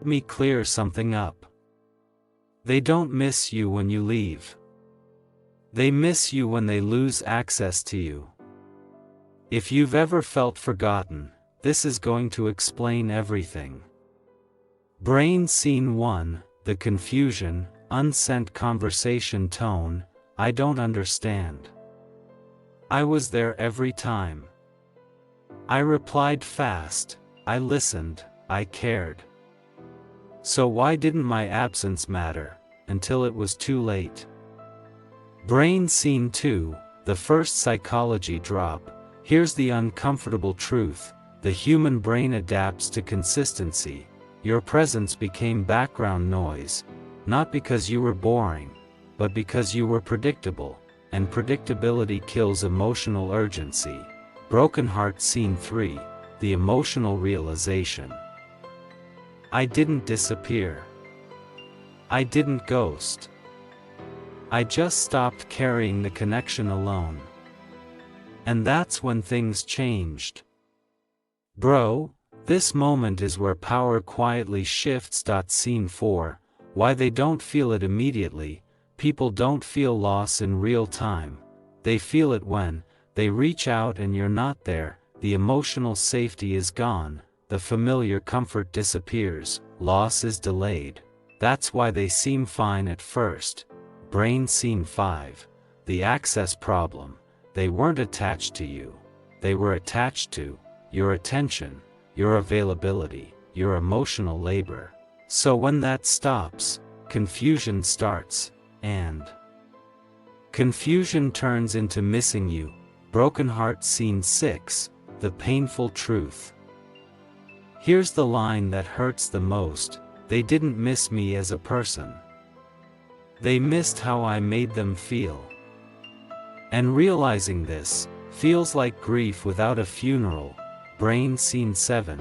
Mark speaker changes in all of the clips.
Speaker 1: Let me clear something up. They don't miss you when you leave. They miss you when they lose access to you. If you've ever felt forgotten, this is going to explain everything. Brain Scene 1, the confusion, unsent conversation tone, I don't understand. I was there every time. I replied fast, I listened, I cared. So why didn't my absence matter, until it was too late? Brain Scene 2, the first psychology drop, here's the uncomfortable truth, the human brain adapts to consistency. Your presence became background noise, not because you were boring, but because you were predictable, and predictability kills emotional urgency. Broken Heart Scene 3, the emotional realization. I didn't disappear. I didn't ghost. I just stopped carrying the connection alone. And that's when things changed. Bro, this moment is where power quietly shifts. Scene 4, why they don't feel it immediately. People don't feel loss in real time. They feel it when they reach out and you're not there. The emotional safety is gone, the familiar comfort disappears, loss is delayed. That's why they seem fine at first. Brain Scene 5, the access problem. They weren't attached to you. They were attached to your attention, your availability, your emotional labor. So when that stops, confusion starts, and confusion turns into missing you. Broken Heart Scene 6, the painful truth. Here's the line that hurts the most, they didn't miss me as a person. They missed how I made them feel. And realizing this, feels like grief without a funeral. Brain Scene 7,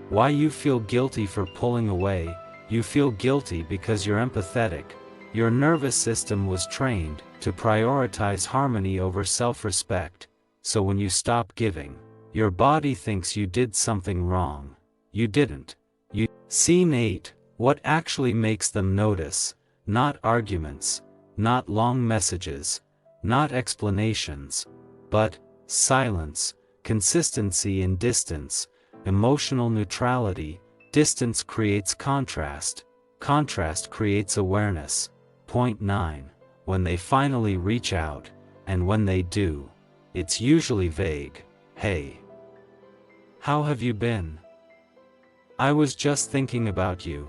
Speaker 1: why you feel guilty for pulling away. You feel guilty because you're empathetic. Your nervous system was trained to prioritize harmony over self-respect. So when you stop giving, your body thinks you did something wrong. You didn't. Scene 8, what actually makes them notice? Not arguments, not long messages, not explanations, but silence, consistency in distance, emotional neutrality. Distance creates contrast, contrast creates awareness. Point 9, when they finally reach out, and when they do, it's usually vague. Hey, how have you been? I was just thinking about you.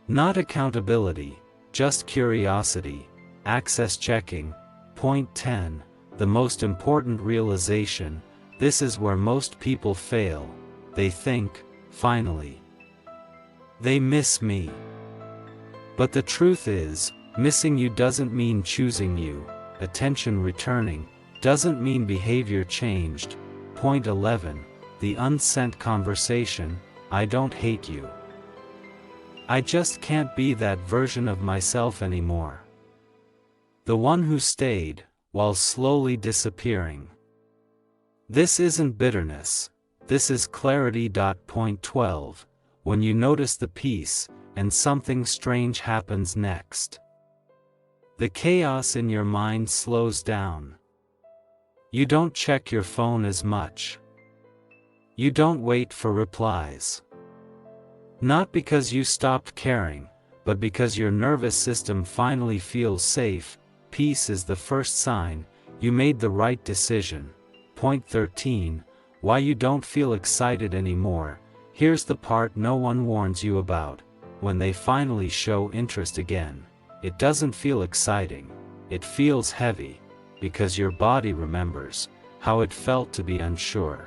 Speaker 1: Not accountability, just curiosity, access checking. Point 10, the most important realization, this is where most people fail. They think, finally, they miss me. But the truth is, missing you doesn't mean choosing you. Attention returning doesn't mean behavior changed. Point 11, the unsent conversation, I don't hate you. I just can't be that version of myself anymore. The one who stayed, while slowly disappearing. This isn't bitterness, this is clarity. Point 12, when you notice the peace, and something strange happens next. The chaos in your mind slows down. You don't check your phone as much. You don't wait for replies. Not because you stopped caring, but because your nervous system finally feels safe. Peace is the first sign you made the right decision. Point 13, why you don't feel excited anymore. Here's the part no one warns you about. When they finally show interest again, it doesn't feel exciting, it feels heavy, because your body remembers how it felt to be unsure.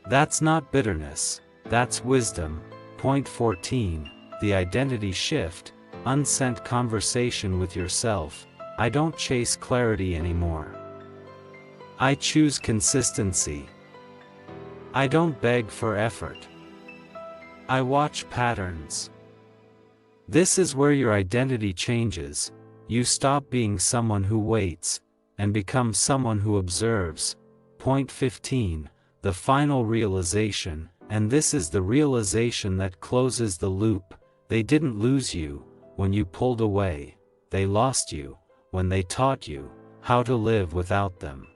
Speaker 1: That's not bitterness, that's wisdom. Point 14, the identity shift, unsent conversation with yourself. I don't chase clarity anymore. I choose consistency. I don't beg for effort. I watch patterns. This is where your identity changes. You stop being someone who waits, and become someone who observes. Point 15, the final realization, And this is the realization that closes the loop. They didn't lose you when you pulled away, they lost you when they taught you how to live without them.